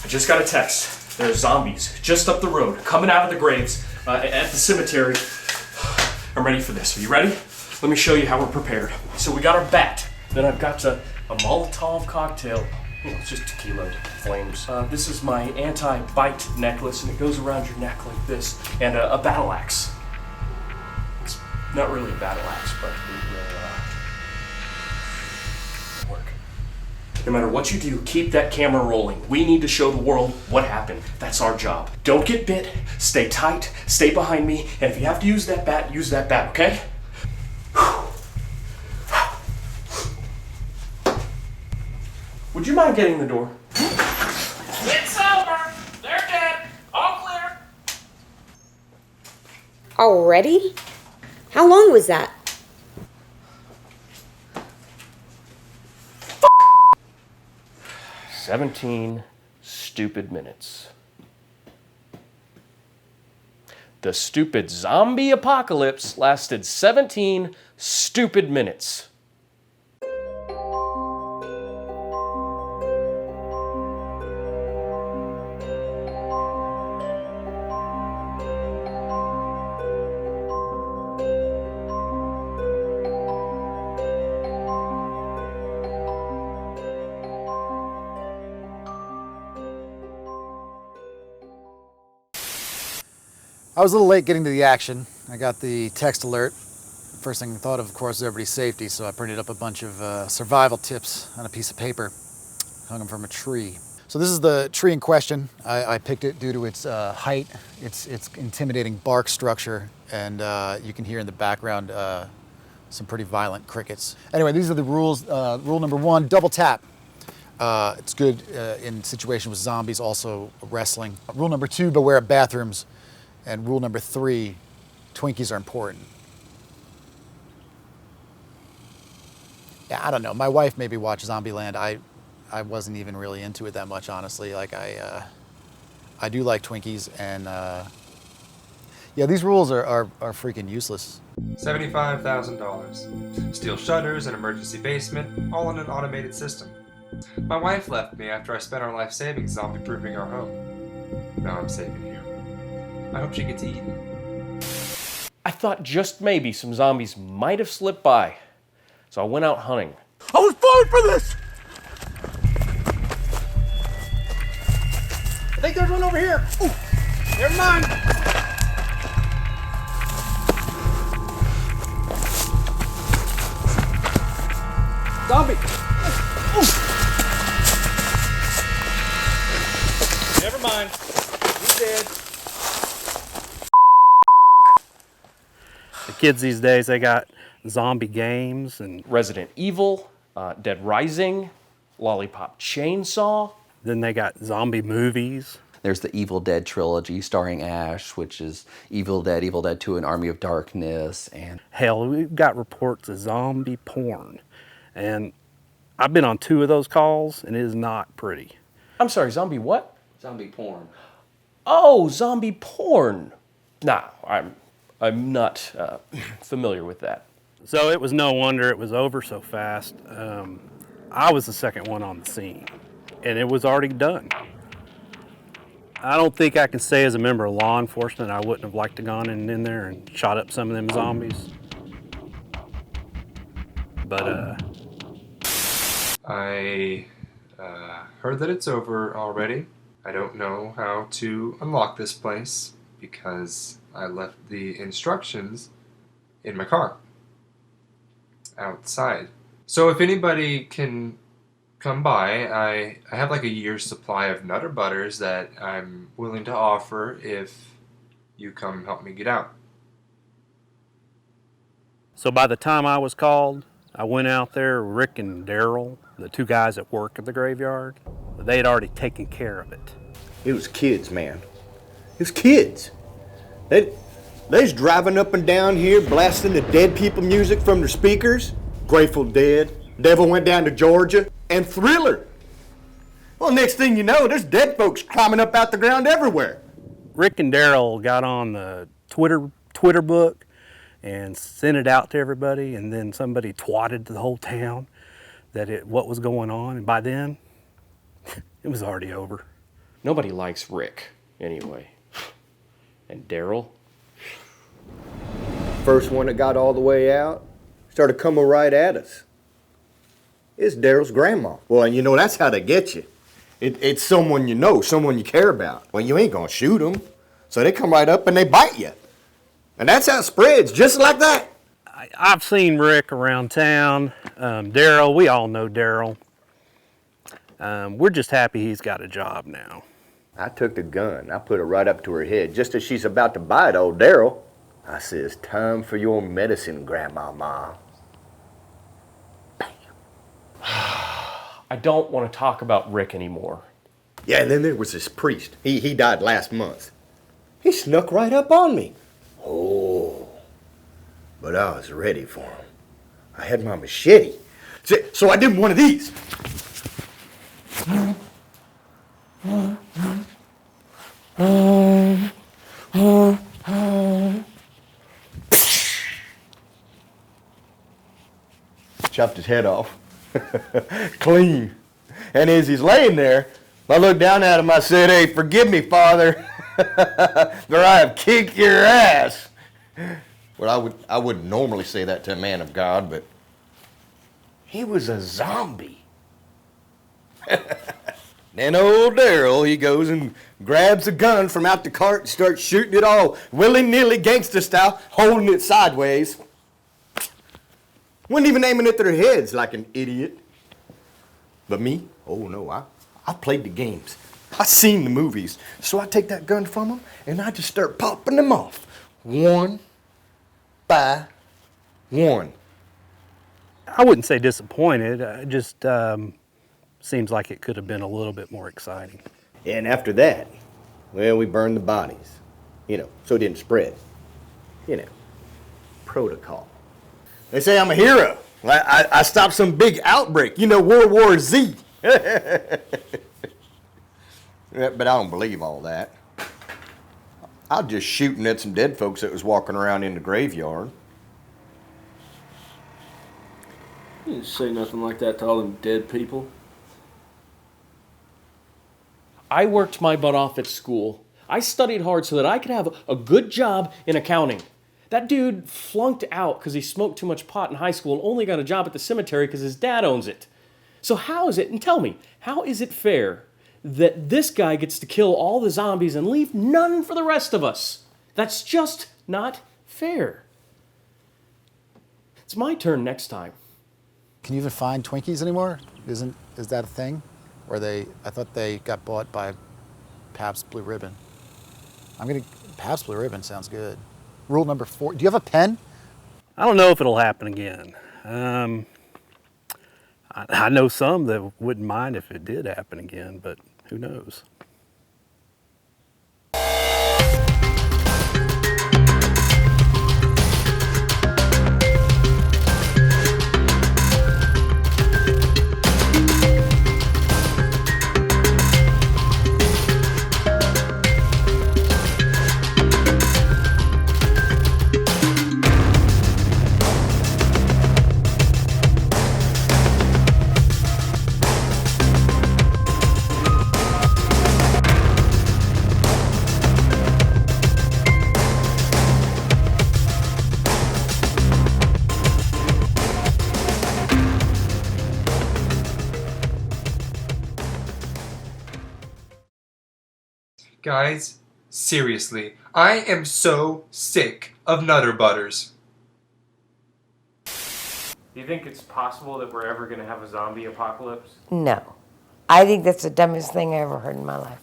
I just got a text. There's zombies just up the road, coming out of the graves at the cemetery. I'm ready for this. Are you ready? Let me show you how we're prepared. So we got our bat. Then I've got a Molotov cocktail. It's just tequila flames. This is my anti-bite necklace, and it goes around your neck like this. And a battle axe. It's not really a battle axe, but it will work. No matter what you do, keep that camera rolling. We need to show the world what happened. That's our job. Don't get bit, stay tight, stay behind me, and if you have to use that bat, okay? Would you mind getting the door? It's over. They're dead. All clear. Already? How long was that? 17 stupid minutes. The stupid zombie apocalypse lasted 17 stupid minutes. I was a little late getting to the action. I got the text alert. First thing I thought of course, is everybody's safety, so I printed up a bunch of survival tips on a piece of paper, hung them from a tree. So this is the tree in question. I picked it due to its height, its intimidating bark structure, and you can hear in the background some pretty violent crickets. Anyway, these are the rules. Rule number 1, double tap. It's good in situations with zombies, also wrestling. Rule number 2, beware of bathrooms. And rule number 3, Twinkies are important. Yeah, I don't know. My wife maybe watched Zombieland. I wasn't even really into it that much, honestly. Like I do like Twinkies, and yeah, these rules are freaking useless. $75,000. Steel shutters, an emergency basement, all in an automated system. My wife left me after I spent our life savings zombie-proofing our home. Now I'm safe in here. I hope she gets eaten. I thought just maybe some zombies might have slipped by, so I went out hunting. I was born for this! I think there's one over here. Ooh, never mind. Zombie. Ooh. Never mind. He's dead. The kids these days, they got zombie games and Resident Evil, Dead Rising, Lollipop Chainsaw. Then they got zombie movies. There's the Evil Dead trilogy starring Ash, which is Evil Dead 2, and Army of Darkness, and hell, we've got reports of zombie porn. And I've been on 2 of those calls, and it is not pretty. I'm sorry, zombie what? zombie porn. Oh, zombie porn. Nah, I'm not familiar with that. So it was no wonder it was over so fast. I was the second one on the scene, and it was already done. I don't think I can say as a member of law enforcement I wouldn't have liked to gone in there and shot up some of them zombies. But I heard that it's over already. I don't know how to unlock this place because I left the instructions in my car outside. So if anybody can come by, I have like a year's supply of Nutter Butters that I'm willing to offer if you come help me get out. so by the time I was called, I went out there, Rick and Daryl, the 2 guys that work at the graveyard, they had already taken care of it. It was kids, man. It was kids. They's driving up and down here blasting the dead people music from their speakers. Grateful Dead, Devil Went Down to Georgia, and Thriller. Well, next thing you know, there's dead folks climbing up out the ground everywhere. Rick and Daryl got on the Twitter book and sent it out to everybody, and then somebody twatted to the whole town that what was going on, and by then, it was already over. Nobody likes Rick, anyway. And Daryl? First one that got all the way out started coming right at us. It's Daryl's grandma. Well, and you know, that's how they get you. It's someone you know, someone you care about. Well, you ain't gonna shoot them. So they come right up and they bite you. And that's how it spreads, just like that. I've seen Rick around town. Daryl, we all know Daryl. We're just happy he's got a job now. I took the gun, I put it right up to her head, just as she's about to bite old Daryl. I says, time for your medicine, Grandmama. Bam. I don't want to talk about Rick anymore. Yeah, and then there was this priest. He died last month. He snuck right up on me. Oh, but I was ready for him. I had my machete. So I did one of these. Chopped his head off. Clean. And as he's laying there, I looked down at him, I said, hey, forgive me, Father, for I have kicked your ass. Well, I wouldn't normally say that to a man of God, but he was a zombie. Then old Daryl, he goes and grabs a gun from out the cart and starts shooting it all willy-nilly gangster style, holding it sideways. Wasn't even aiming at their heads like an idiot. But me, oh no, I played the games. I seen the movies. So I take that gun from them and I just start popping them off. One by one. I wouldn't say disappointed. It just seems like it could have been a little bit more exciting. And after that, well, we burned the bodies. You know, so it didn't spread. You know, protocol. They say I'm a hero. I stopped some big outbreak. You know, World War Z. But I don't believe all that. I was just shooting at some dead folks that was walking around in the graveyard. You didn't say nothing like that to all them dead people. I worked my butt off at school. I studied hard so that I could have a good job in accounting. That dude flunked out because he smoked too much pot in high school and only got a job at the cemetery because his dad owns it. So how is it, and tell me, how is it fair that this guy gets to kill all the zombies and leave none for the rest of us? That's just not fair. It's my turn next time. Can you even find Twinkies anymore? Is that a thing? Or I thought they got bought by Pabst Blue Ribbon. Pabst Blue Ribbon sounds good. Rule number 4. Do you have a pen? I don't know if it'll happen again. I know some that wouldn't mind if it did happen again, but who knows? Guys, seriously, I am so sick of Nutter Butters. Do you think it's possible that we're ever going to have a zombie apocalypse? No. I think that's the dumbest thing I ever heard in my life.